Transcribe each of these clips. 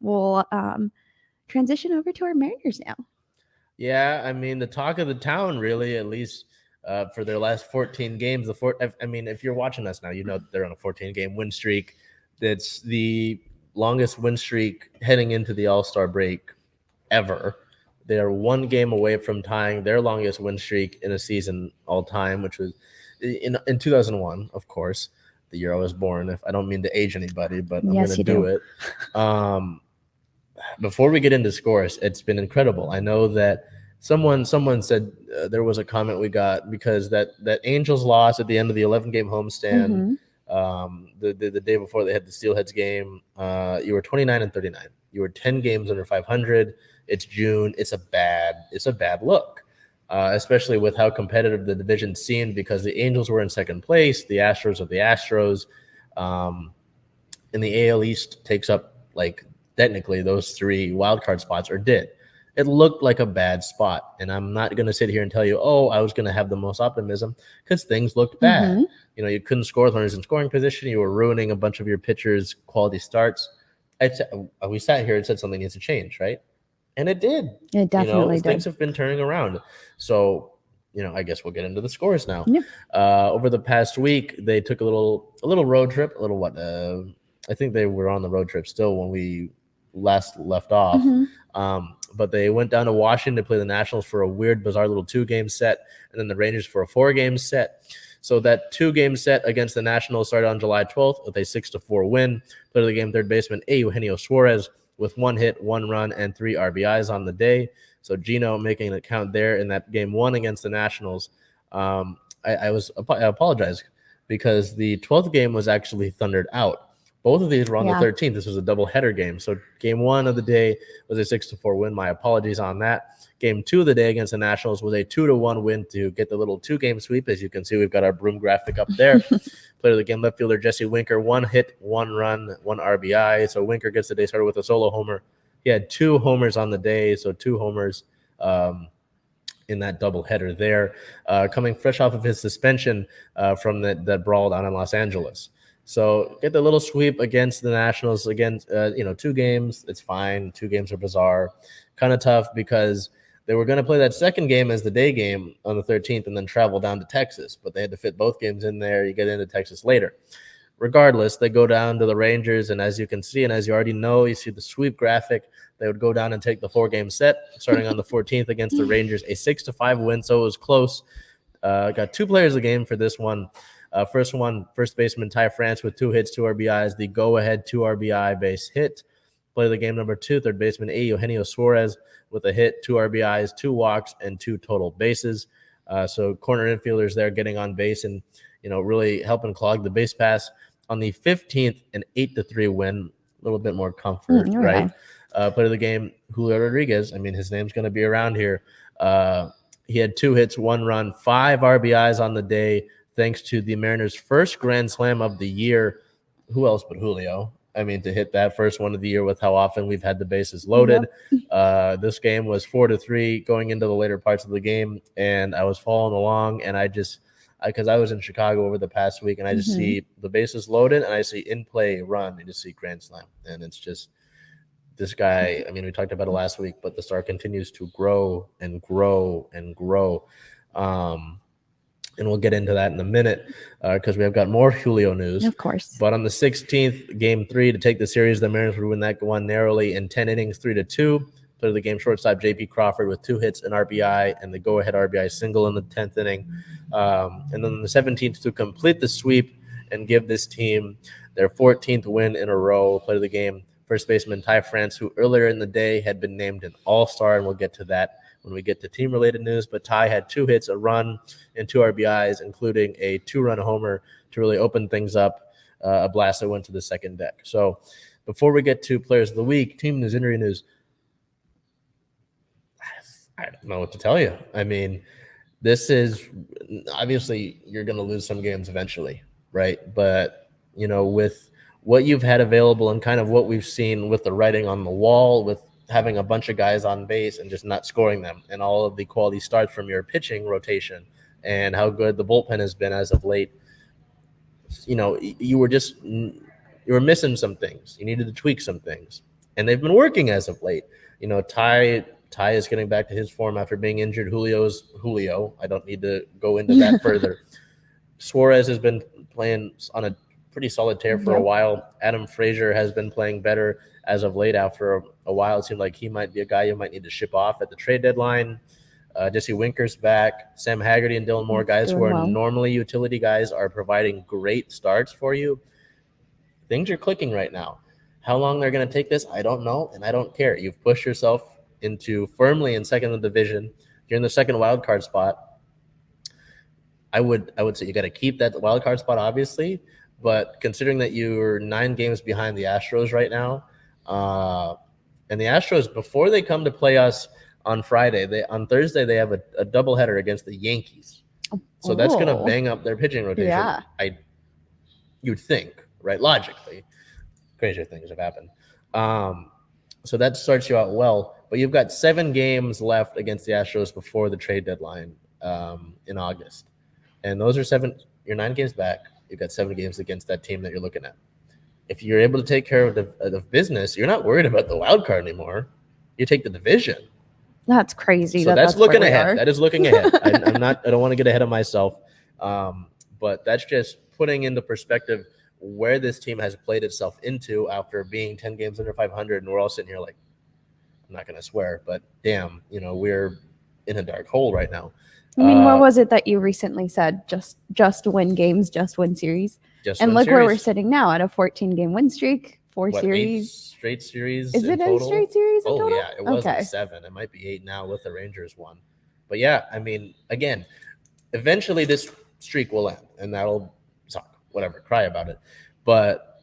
we'll transition over to our Mariners now. Yeah, I mean, the talk of the town, really, at least for their last 14 games. I mean, if you're watching us now, you know they're on a 14-game win streak. That's the longest win streak heading into the All-Star break ever. They are one game away from tying their longest win streak in a season all time, which was in 2001, of course, the year I was born. If I don't mean to age anybody, but I'm Yes, going to you do do. it. Before we get into scores, it's been incredible. I know that someone said there was a comment we got because that Angels loss at the end of the 11-game homestand, the day before they had the Steelheads game. You were 29-39. You were 10 games under 500. It's June. It's a bad look, especially with how competitive the division seemed because the Angels were in second place. The Astros are the Astros, and the AL East takes up like technically those 3 wildcard spots, or did. It looked like a bad spot. And I'm not going to sit here and tell you, oh, I was going to have the most optimism, because things looked bad. You know, you couldn't score with runners in scoring position. You were ruining a bunch of your pitchers' quality starts. We sat here and said something needs to change, right? And it did. It definitely did. Things have been turning around. So, I guess we'll get into the scores now. Yeah. Over the past week, they took a little road trip, I think they were on the road trip still when we last left off. But they went down to Washington to play the Nationals for a weird, bizarre little 2-game set, and then the Rangers for a 4-game set. So that 2-game set against the Nationals started on July 12th with a 6-4 win. Player of the game, third baseman Eugenio Suarez, with 1 hit, 1 run, and 3 RBIs on the day. So Gino making an account there in that game 1 against the Nationals. I apologize because the 12th game was actually thundered out. Both of these were on the 13th. This was a doubleheader game. So game 1 of the day was a 6-4 win. My apologies on that. Game 2 of the day against the Nationals was a 2-1 win to get the little 2-game sweep. As you can see, we've got our broom graphic up there. Player of the game, left fielder Jesse Winker, 1 hit, 1 run, 1 RBI. So Winker gets the day started with a solo homer. He had 2 homers on the day, so 2 homers in that doubleheader there. Coming fresh off of his suspension from that brawl down in Los Angeles. So get the little sweep against the Nationals. Again, 2 games, it's fine. 2 games are bizarre. Kind of tough because they were going to play that second game as the day game on the 13th and then travel down to Texas. But they had to fit both games in there. You get into Texas later. Regardless, they go down to the Rangers. And as you can see, and as you already know, you see the sweep graphic. They would go down and take the 4-game set starting on the 14th against the Rangers. A 6-5 win, so it was close. Got 2 players of the game for this one. First baseman Ty France with 2 hits, 2 RBIs, the go-ahead 2 RBI base hit. Play of the game number 2, third baseman Eugenio Suarez with a hit, 2 RBIs, 2 walks, and 2 total bases. So corner infielders there getting on base and really helping clog the base pass. On the 15th, an 8-3 win, a little bit more comfort, right? Play of the game Julio Rodriguez. I mean, his name's going to be around here. He had 2 hits, 1 run, 5 RBIs on the day, thanks to the Mariners' first grand slam of the year. Who else but Julio? I mean, to hit that first one of the year with how often we've had the bases loaded. Yep. This game was 4-3 going into the later parts of the game, and I was following along, and because I was in Chicago over the past week, and I just see the bases loaded, and I see in play run, and just see grand slam, and it's just this guy. I mean, we talked about it last week, but the star continues to grow and grow and grow. And we'll get into that in a minute because we have got more Julio news. Of course. But on the 16th, game 3, to take the series, the Mariners would win that one narrowly in 10 innings, 3-2. Play the game shortstop J.P. Crawford with 2 hits, an RBI, and the go-ahead RBI single in the 10th inning. And then on the 17th, to complete the sweep and give this team their 14th win in a row, play the game first baseman Ty France, who earlier in the day had been named an all-star, and we'll get to that when we get to team-related news. But Ty had 2 hits, a run, and 2 RBIs, including a 2-run homer to really open things up, a blast that went to the second deck. So before we get to players of the week, team news, injury news, I don't know what to tell you. I mean, this is obviously you're going to lose some games eventually, right? But, with what you've had available and kind of what we've seen with the writing on the wall, with having a bunch of guys on base and just not scoring them, and all of the quality starts from your pitching rotation and how good the bullpen has been as of late, you were missing some things. You needed to tweak some things. and they've been working as of late. You know, Ty is getting back to his form after being injured. Julio. I don't need to go into that further. Suarez has been playing on a pretty solid tear for a while. Adam Frazier has been playing better as of late. After a while, it seemed like he might be a guy you might need to ship off at the trade deadline. Jesse Winker's back. Sam Haggerty and Dylan Moore, guys who are normally utility guys, are providing great starts for you. Things are clicking right now. How long they're going to take this, I don't know, and I don't care. You've pushed yourself into firmly in second in the division. You're in the second wild card spot. I would say you got to keep that wild card spot, obviously, but considering that you're 9 games behind the Astros right now, and the Astros, before they come to play us on Friday, on Thursday they have a doubleheader against the Yankees, so that's going to bang up their pitching rotation. Yeah. You'd think, right? Logically, crazier things have happened. So that starts you out well, but you've got 7 games left against the Astros before the trade deadline in August. And those are 7, you're 9 games back. You've got 7 games against that team that you're looking at. If you're able to take care of the business, you're not worried about the wild card anymore. You take the division. That's crazy. So that's looking ahead. That is looking ahead. I don't want to get ahead of myself. But that's just putting into perspective where this team has played itself into after being 10 games under 500. And we're all sitting here like, I'm not going to swear, but damn, we're in a dark hole right now. I mean, what was it that you recently said? Just win games, just win series. And look where we're sitting now at a 14-game win streak, 4 series. 8 straight series. Is it 8 straight series in total? Yeah, it was like 7. It might be 8 now with the Rangers one. But yeah, I mean, again, eventually this streak will end, and that'll suck. Whatever, cry about it. But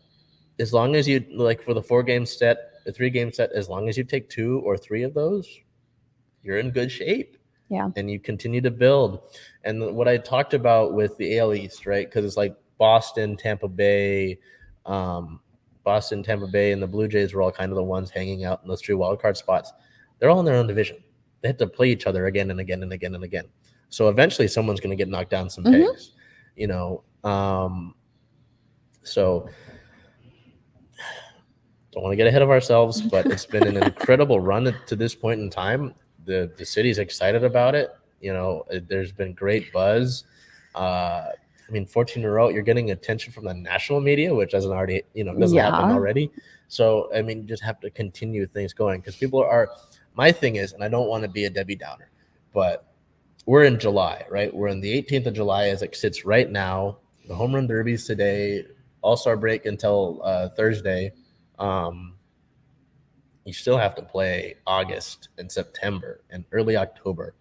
as long as you, like for the 4-game set, the 3-game set, as long as you take 2 or 3 of those, you're in good shape. Yeah. And you continue to build. And what I talked about with the AL East, right? Because it's like Boston, Tampa Bay, and the Blue Jays were all kind of the ones hanging out in those 3 wildcard spots. They're all in their own division. They have to play each other again and again and again and again. So eventually someone's going to get knocked down some pegs, So don't want to get ahead of ourselves, but it's been an incredible run to this point in time. The city's excited about it. There's been great buzz. 14 in a row, you're getting attention from the national media, which doesn't happen already. So, just have to continue things going because my thing is, and I don't want to be a Debbie Downer, but we're in July, right? We're in the 18th of July as it sits right now. The home run derby's today, All-Star break until Thursday. You still have to play August and September and early October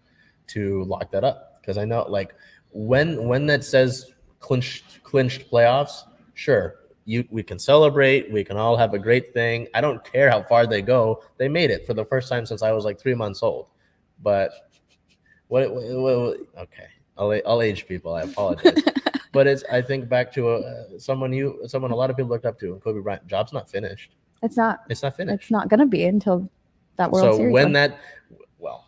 to lock that up. Because I know, like, when that says clinched playoffs, sure, we can celebrate. We can all have a great thing. I don't care how far they go. They made it for the first time since I was like 3 months old. But okay, I'll age people. I apologize. But I think back to someone a lot of people looked up to, Kobe Bryant. Job's not finished. It's not finished. It's not going to be until that World Series. So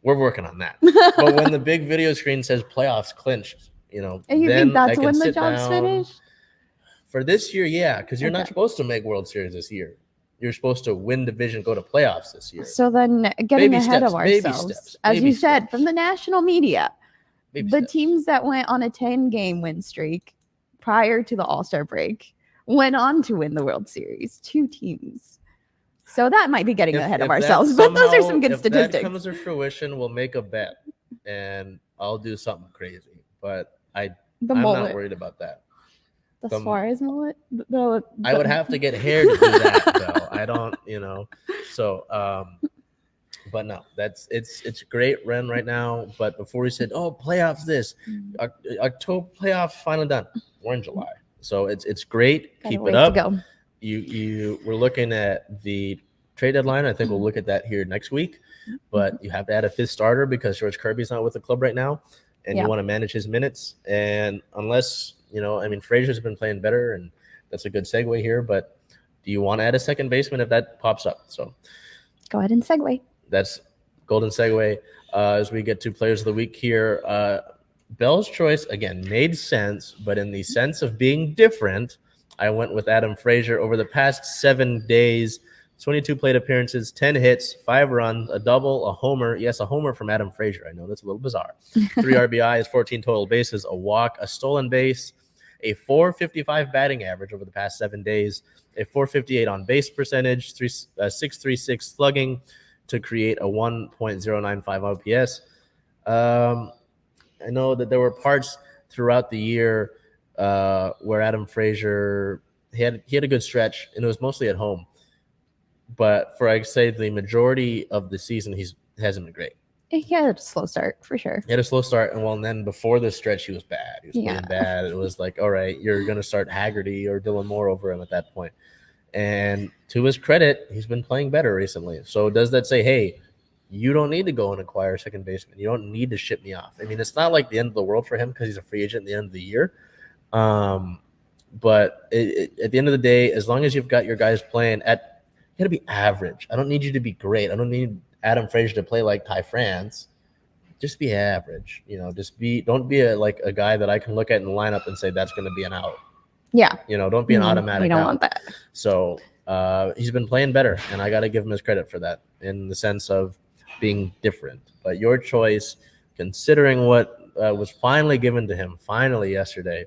we're working on that. But when the big video screen says playoffs clinched, and you think that's when the job's finished? For this year, yeah, because you're not supposed to make World Series this year. You're supposed to win division, go to playoffs this year. So then getting ahead of ourselves, as you said, from the national media, the teams that went on a 10-game win streak prior to the All-Star break went on to win the World Series. 2 teams. So that might be getting ahead of ourselves, but those are some good statistics. If that comes to fruition, we'll make a bet, and I'll do something crazy. But I'm not worried about that. The Suarez mullet? I would have to get hair to do that, though. I don't, So, but no, it's a great run right now. But before we said, playoffs, October playoff finally done. We're in July, so it's great. Keep it up. We're looking at the trade deadline. I think we'll look at that here next week. But you have to add a 5th starter because George Kirby's not with the club right now, and you want to manage his minutes. And unless Frazier's been playing better, and that's a good segue here. But do you want to add a second baseman if that pops up? So go ahead and segue. That's golden segue as we get to players of the week here. Bel's choice, again, made sense, but in the sense of being different, I went with Adam Frazier. Over the past 7 days, 22 plate appearances, 10 hits, 5 runs, a double, a homer. Yes, a homer from Adam Frazier. I know that's a little bizarre. 3 RBIs, 14 total bases, a walk, a stolen base, a .455 batting average over the past 7 days, a .458 on base percentage, 636 slugging to create a 1.095 OPS. I know that there were parts throughout the year where Adam Frazier he had a good stretch, and it was mostly at home. But for I'd say the majority of the season, he hasn't been great. He had a slow start for sure. He had a slow start, and then before this stretch, he was bad. He was playing bad. It was like, all right, you're gonna start Haggerty or Dylan Moore over him at that point. And to his credit, he's been playing better recently. So does that say, hey, you don't need to go and acquire a second baseman. You don't need to ship me off. I mean, it's not like the end of the world for him because he's a free agent at the end of the year. But at the end of the day, as long as you've got your guys playing you got to be average. I don't need you to be great. I don't need Adam Frazier to play like Ty France. Just be average. Don't be a guy that I can look at in the lineup and say that's going to be an out. Yeah. Don't be an automatic out. We don't want that. So he's been playing better, and I got to give him his credit for that in the sense of being different. But your choice, considering what was finally given to him yesterday,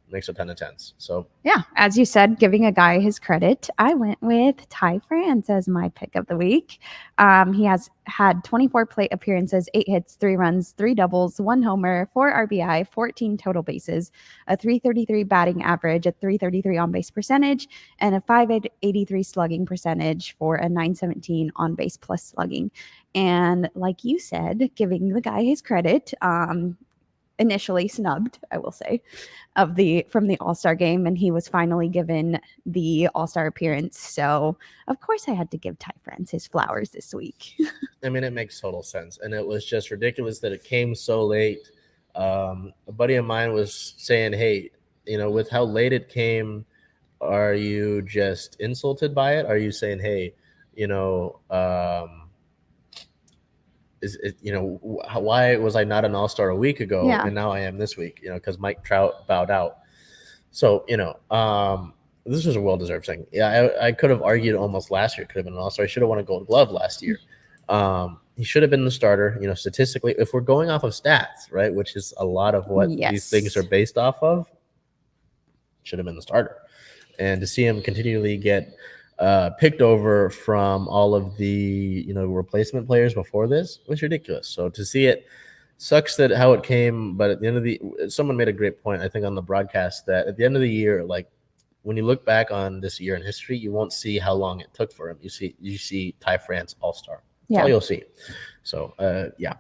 makes a ton of sense. So yeah, as you said, giving a guy his credit, I went with Ty France as my pick of the week. He has had 24 plate appearances, 8 hits, 3 runs, 3 doubles, 1 homer, 4 RBI, 14 total bases, a .333 batting average, a .333 on base percentage, and a .583 slugging percentage for a .917 on base plus slugging. And like you said, giving the guy his credit, initially snubbed, I will say, from the All-Star game, and he was finally given the All-Star appearance. So of course I had to give Ty France his flowers this week. I mean, it makes total sense, and it was just ridiculous that it came so late. A buddy of mine was saying, hey, with how late it came, are you just insulted by it? Are you saying, hey, why was I not an all-star a week ago and now I am this week, because Mike Trout bowed out. So, this was a well-deserved thing. Yeah, I could have argued almost last year could have been an all-star. I should have won a gold glove last year. He should have been the starter, statistically, if we're going off of stats, right, which is a lot of what these things are based off of, should have been the starter. And to see him continually get picked over from all of the replacement players before this was ridiculous. So to see it sucks that how it came, but at the end of someone made a great point, I think, on the broadcast, that at the end of the year, like when you look back on this year in history, you won't see how long it took for him. You see Ty France All-Star. That's all you'll see. So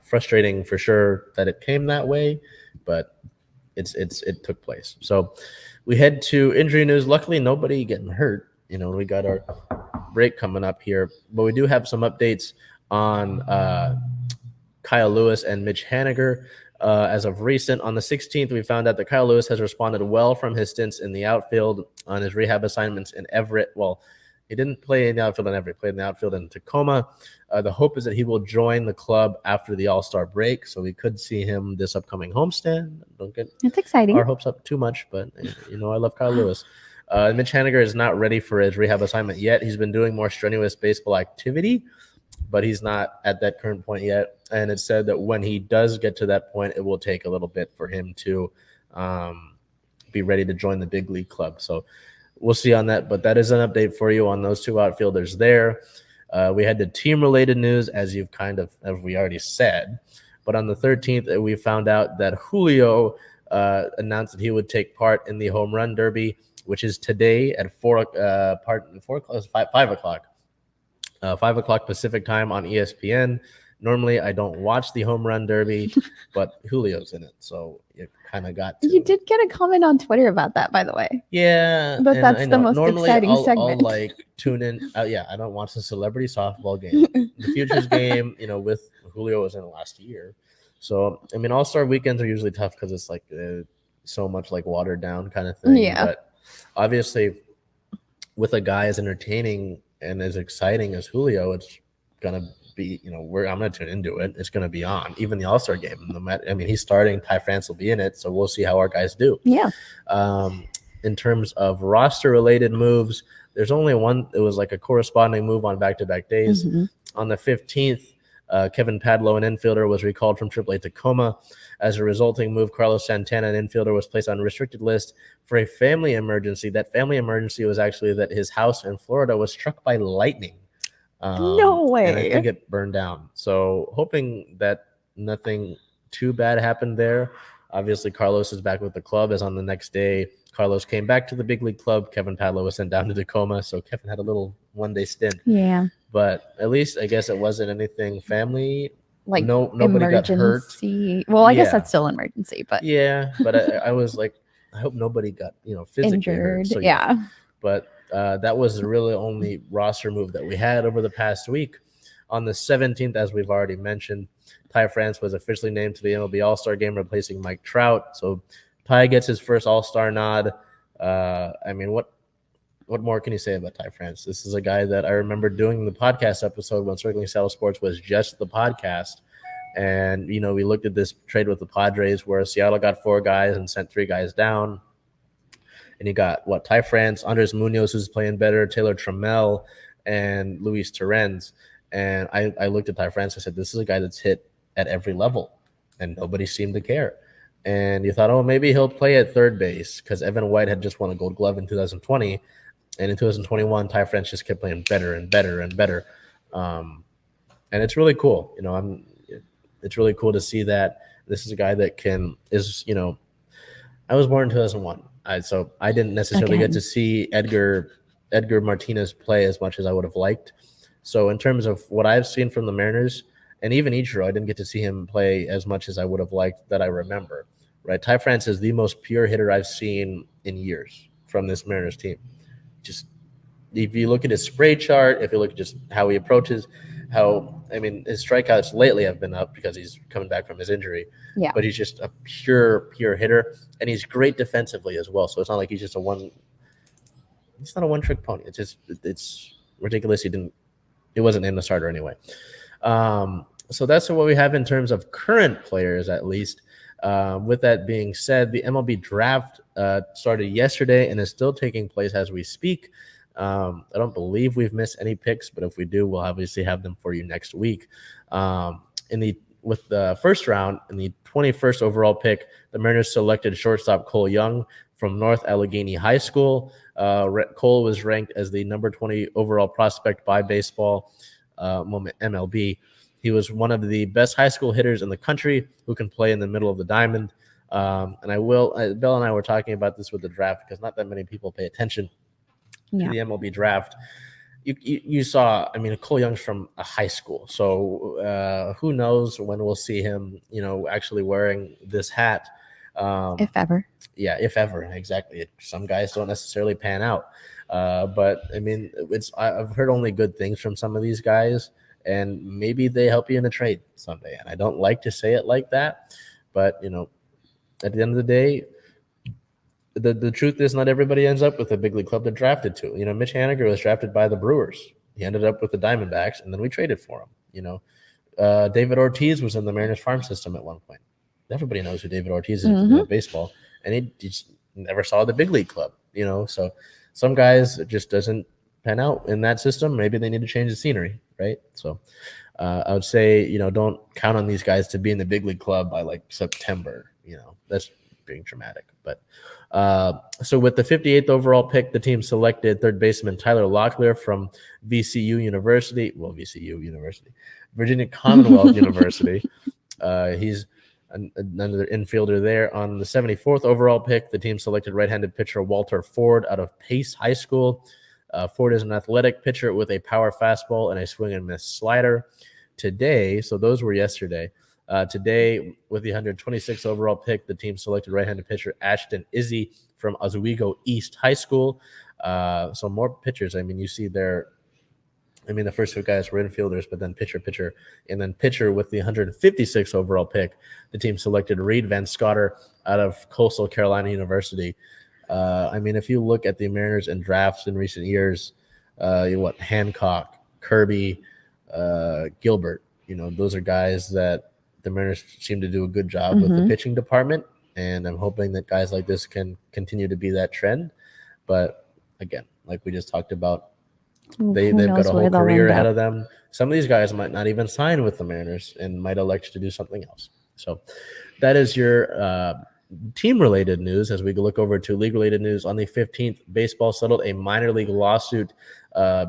frustrating for sure that it came that way, but it took place. So we head to injury news. Luckily, nobody getting hurt. We got our break coming up here, but we do have some updates on Kyle Lewis and Mitch Haniger. As of recent, on the 16th, we found out that Kyle Lewis has responded well from his stints in the outfield on his rehab assignments in Everett. Well, he didn't play in the outfield in Everett, he played in the outfield in Tacoma. The hope is that he will join the club after the All-Star break, so we could see him this upcoming homestand. Don't get it's exciting. Our hopes up too much, but I love Kyle Lewis. Mitch Haniger is not ready for his rehab assignment yet. He's been doing more strenuous baseball activity, but he's not at that current point yet. And it's said that when he does get to that point, it will take a little bit for him to be ready to join the big league club. So we'll see on that. But that is an update for you on those two outfielders there. We had the team-related news, as we already said. But on the 13th, we found out that Julio announced that he would take part in the home run derby, which is today at 5 o'clock. 5 o'clock Pacific time on ESPN. Normally, I don't watch the home run derby, but Julio's in it, so you kind of got to. You did get a comment on Twitter about that, by the way. Yeah. But that's the most exciting segment. I'll tune in. I don't watch the celebrity softball game. The Futures game, with Julio was in it last year. So, All-Star weekends are usually tough because it's like so much like watered down kind of thing. Yeah. But obviously, with a guy as entertaining and as exciting as Julio, it's gonna be, I'm gonna tune into it. It's gonna be on. Even the All-Star game. He's starting. Ty France will be in it, so we'll see how our guys do. Yeah. In terms of roster-related moves, there's only one. It was like a corresponding move on back-to-back days. Mm-hmm. On the 15th, Kevin Padlow, an infielder, was recalled from AAA Tacoma. As a resulting move, Carlos Santana, an infielder, was placed on restricted list for a family emergency. That family emergency was actually that his house in Florida was struck by lightning. No way. And I think it burned down. So hoping that nothing too bad happened there. Obviously, Carlos is back with the club, as on the next day, Carlos came back to the big league club. Kevin Padlow was sent down to Tacoma. So Kevin had a little one-day stint. Yeah. But at least I guess it wasn't anything family. Like nobody emergency. got hurt. Well, I guess that's still emergency, but yeah. But I was like, I hope nobody got physically injured. hurt. So yeah. But that was the really only roster move that we had over the past week. On the 17th, as we've already mentioned, Ty France was officially named to the MLB All-Star Game, replacing Mike Trout. So Ty gets his first All-Star nod. I mean, what more can you say about Ty France? This is a guy that I remember doing the podcast episode when CirclingSeattleSport was just the podcast. And, we looked at this trade with the Padres where Seattle got 4 guys and sent 3 guys down. And you got, Ty France, Andres Munoz, who's playing better, Taylor Trammell, and Luis Torrens. And I looked at Ty France. I said, this is a guy that's hit at every level, and nobody seemed to care. And you thought, maybe he'll play at third base because Evan White had just won a Gold Glove in 2020. And in 2021, Ty France just kept playing better and better and better. And it's really cool. It's really cool to see that this is a guy that I was born in 2001. So I didn't necessarily get to see Edgar Martinez play as much as I would have liked. So in terms of what I've seen from the Mariners, and even Ichiro, I didn't get to see him play as much as I would have liked that I remember. Right? Ty France is the most pure hitter I've seen in years from this Mariners team. Just if you look at his spray chart, if you look at just how he approaches, his strikeouts lately have been up because he's coming back from his injury. Yeah. But he's just a pure hitter, and he's great defensively as well. So it's not like he's just he's not a one-trick pony. It's ridiculous. He wasn't named the starter anyway. So that's what we have in terms of current players, at least. With that being said, the MLB draft started yesterday and is still taking place as we speak. I don't believe we've missed any picks, but if we do, we'll obviously have them for you next week. With the first round, in the 21st overall pick, the Mariners selected shortstop Cole Young from North Allegheny High School. Cole was ranked as the number 20 overall prospect by Baseball MLB. He was one of the best high school hitters in the country who can play in the middle of the diamond. And Bel and I were talking about this with the draft because not that many people pay attention to the MLB draft. You saw, Cole Young's from a high school. So who knows when we'll see him, actually wearing this hat. If ever. Yeah, if ever. Exactly. Some guys don't necessarily pan out. But I've heard only good things from some of these guys, and maybe they help you in a trade someday. And I don't like to say it like that, but at the end of the day, the truth is not everybody ends up with a big league club they're drafted to. Mitch Haniger was drafted by the Brewers. He ended up with the Diamondbacks, and then we traded for him. David Ortiz was in the Mariners farm system at one point. Everybody knows who David Ortiz is in baseball, and he just never saw the big league club. So some guys, it just doesn't pan out in that system. Maybe they need to change the scenery, right? So I would say, don't count on these guys to be in the big league club by like September. That's being dramatic. But so with the 58th overall pick, the team selected third baseman Tyler Locklear from Virginia Commonwealth University. He's another infielder there. On the 74th overall pick, the team selected right-handed pitcher Walter Ford out of Pace High School. Ford is an athletic pitcher with a power fastball and a swing and miss slider. Today, so those were yesterday. Today, with the 126th overall pick, the team selected right-handed pitcher Ashton Izzy from Oswego East High School. So more pitchers. You see there. The first 2 guys were infielders, but then pitcher, and then pitcher with the 156th overall pick, the team selected Reed Van Scotter out of Coastal Carolina University. If you look at the Mariners in drafts in recent years, Hancock, Kirby, Gilbert, those are guys that the Mariners seem to do a good job with the pitching department, and I'm hoping that guys like this can continue to be that trend. But again, like we just talked about. Who They've knows got a where whole they'll career end ahead up. of them. Some of these guys might not even sign with the Mariners and might elect to do something else. So that is your team-related news. As we look over to league-related news, on the 15th, baseball settled a minor league lawsuit.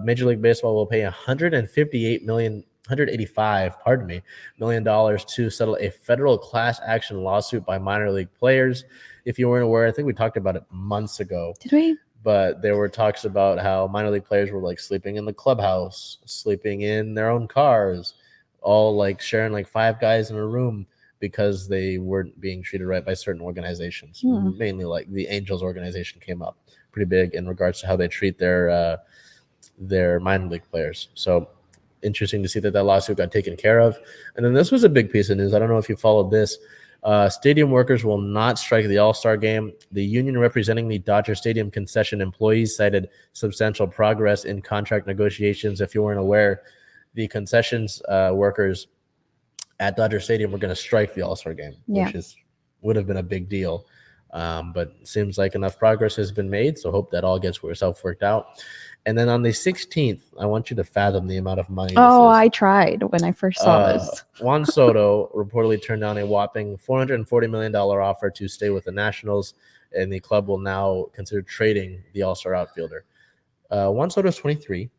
Major League Baseball will pay $185 million to settle a federal class action lawsuit by minor league players. If you weren't aware, I think we talked about it months ago. Did we? But there were talks about how minor league players were like sleeping in the clubhouse, sleeping in their own cars, all like sharing like 5 guys in a room because they weren't being treated right by certain organizations. Mainly like the Angels organization came up pretty big in regards to how they treat their minor league players. So interesting to see that lawsuit got taken care of. And then this was a big piece of news. I don't know if you followed this. Stadium workers will not strike the All-Star game. The union representing the Dodger Stadium concession employees cited substantial progress in contract negotiations. If you weren't aware, the concessions workers at Dodger Stadium were going to strike the All-Star game, which would have been a big deal. But it seems like enough progress has been made, so hope that all gets itself worked out. And then on the 16th, I want you to fathom the amount of money this is. I tried when I first saw this. Juan Soto reportedly turned down a whopping $440 million offer to stay with the Nationals, and the club will now consider trading the All-Star outfielder. Juan Soto's 23.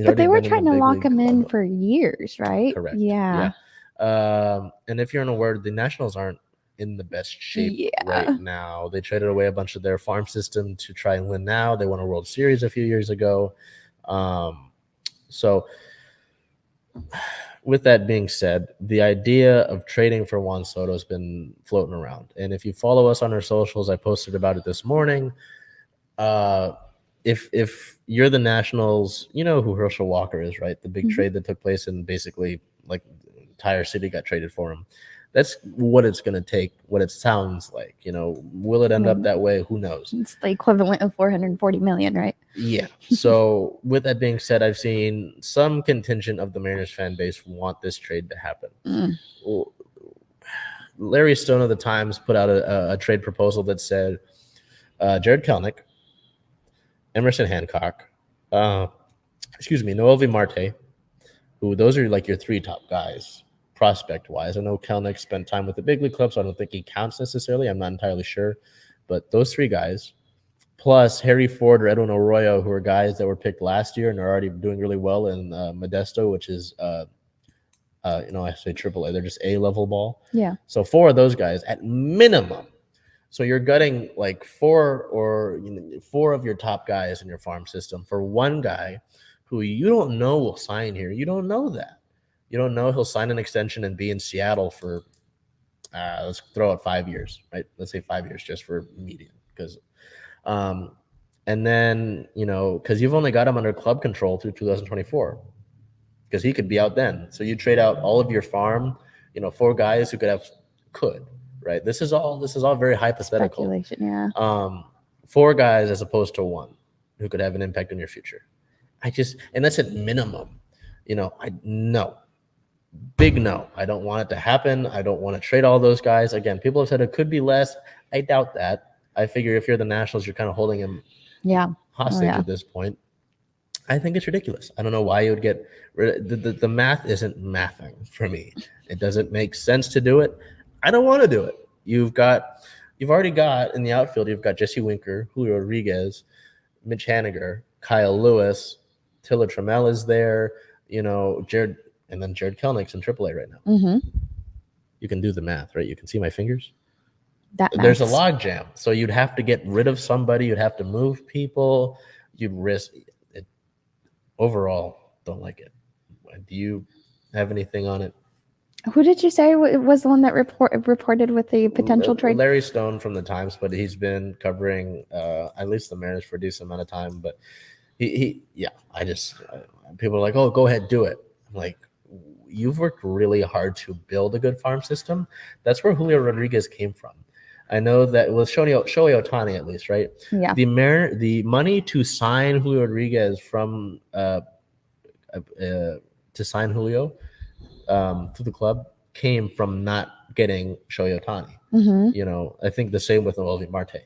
But they were trying to lock him in for years, right? Correct. Yeah. And if you're unaware, the Nationals aren't in the best shape right now. They traded away a bunch of their farm system to try and win now. They won a World Series a few years ago. So with that being said, the idea of trading for Juan Soto has been floating around. And if you follow us on our socials, I posted about it this morning. If you're the Nationals, you know who Herschel Walker is, right? The big trade that took place, and basically like the entire city got traded for him. That's what it's going to take, what it sounds like. Will it end up that way? Who knows? It's the equivalent of $440 million, right? Yeah. So with that being said, I've seen some contingent of the Mariners fan base want this trade to happen. Larry Stone of the Times put out a trade proposal that said Jared Kelenic, Emerson Hancock, Noelvi Marte, who those are like your 3 top guys. Prospect-wise, I know Kelenic spent time with the big league club, so I don't think he counts necessarily. I'm not entirely sure. But those 3 guys, plus Harry Ford or Edwin Arroyo, who are guys that were picked last year and are already doing really well in Modesto, which is, I say AAA. They're just A-level ball. Yeah. So 4 of those guys at minimum. So you're gutting like 4 of your top guys in your farm system for 1 guy who you don't know will sign here. You don't know that. You don't know he'll sign an extension and be in Seattle for, let's throw out 5 years, right? Let's say 5 years just for median. Because, and then, because you've only got him under club control through 2024, because he could be out then. So you trade out all of your farm, 4 guys who could, right? This is all very hypothetical. Speculation, yeah. 4 guys as opposed to 1 who could have an impact on your future. And that's at minimum. Big no. I don't want it to happen. I don't want to trade all those guys. Again, people have said it could be less. I doubt that. I figure if you're the Nationals, you're kind of holding him hostage at this point. I think it's ridiculous. I don't know why you would get rid of the math isn't mathing for me. It doesn't make sense to do it. I don't want to do it. You've already got in the outfield, you've got Jesse Winker, Julio Rodriguez, Mitch Haniger, Kyle Lewis, Tilla Trammell is there, Jared Kelenic's in AAA right now. Mm-hmm. You can do the math, right? You can see my fingers. There's a log jam. So you'd have to get rid of somebody. You'd have to move people. You'd risk it. Overall, don't like it. Do you have anything on it? Who did you say was the one that reported with the potential trade? Larry Stone from the Times, but he's been covering at least the Mariners for a decent amount of time. But people are like, oh, go ahead, do it. I'm like, you've worked really hard to build a good farm system. That's where Julio Rodriguez came from. I know that with Shohei Ohtani, at least, right? Yeah. The money to sign Julio Rodriguez to sign Julio to the club came from not getting Shohei Ohtani. Mm-hmm. I think the same with Noelvi Marte.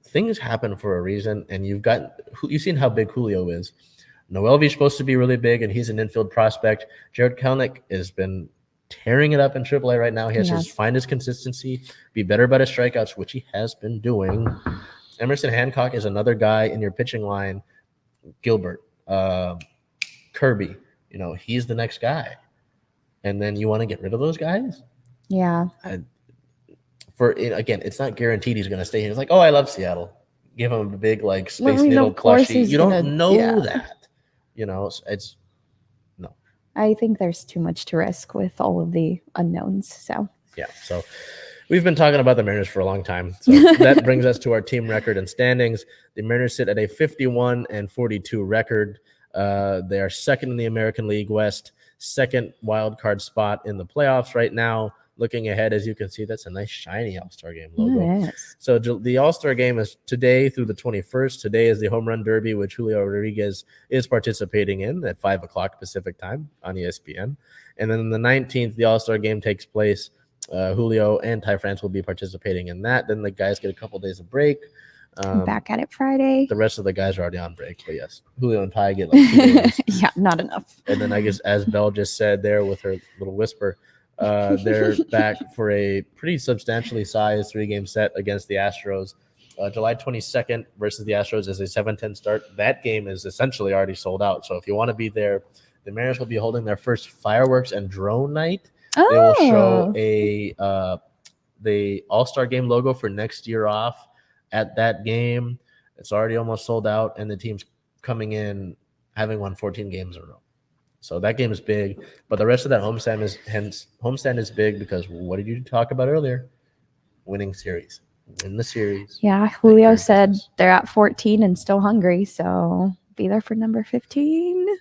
things happen for a reason, and you've seen how big Julio is. Noelvi's supposed to be really big, and he's an infield prospect. Jared Kelenic has been tearing it up in AAA right now. He has to find his consistency, be better about his strikeouts, which he has been doing. Emerson Hancock is another guy in your pitching line. Gilbert, Kirby, he's the next guy. And then you want to get rid of those guys? Yeah. Again, it's not guaranteed he's going to stay here. It's like, oh, I love Seattle. Give him a big Space Needle plushie. You don't know that. It's no. I think there's too much to risk with all of the unknowns. So yeah. So we've been talking about the Mariners for a long time. So that brings us to our team record and standings. The Mariners sit at a 51-42 record. They are second in the American League West, second wild card spot in the playoffs right now. Looking ahead, as you can see, that's a nice shiny All-Star Game logo. So the All-Star Game is today through the 21st. Today is the Home Run Derby, which Julio Rodriguez is participating in at 5 o'clock Pacific time on ESPN. And then on the 19th, the All-Star Game takes place. Julio and Ty France will be participating in that. Then the guys get a couple days of break. Back at it Friday. The rest of the guys are already on break, but yes, Julio and Ty get 2 days. Yeah, not enough. And then I guess, as Bel just said there with her little whisper, they're back for a pretty substantially sized 3-game set against the Astros. July 22nd versus the Astros is a 7:10 start. That game is essentially already sold out. So if you want to be there, the Mariners will be holding their first fireworks and drone night. They will show the All-Star Game logo for next year off at that game. It's already almost sold out, and the team's coming in having won 14 games in a row. So that game is big, but the rest of that homestand is big because what did you talk about earlier? Winning series. Win the series. Yeah, Julio said they're at 14 and still hungry, so be there for number 15.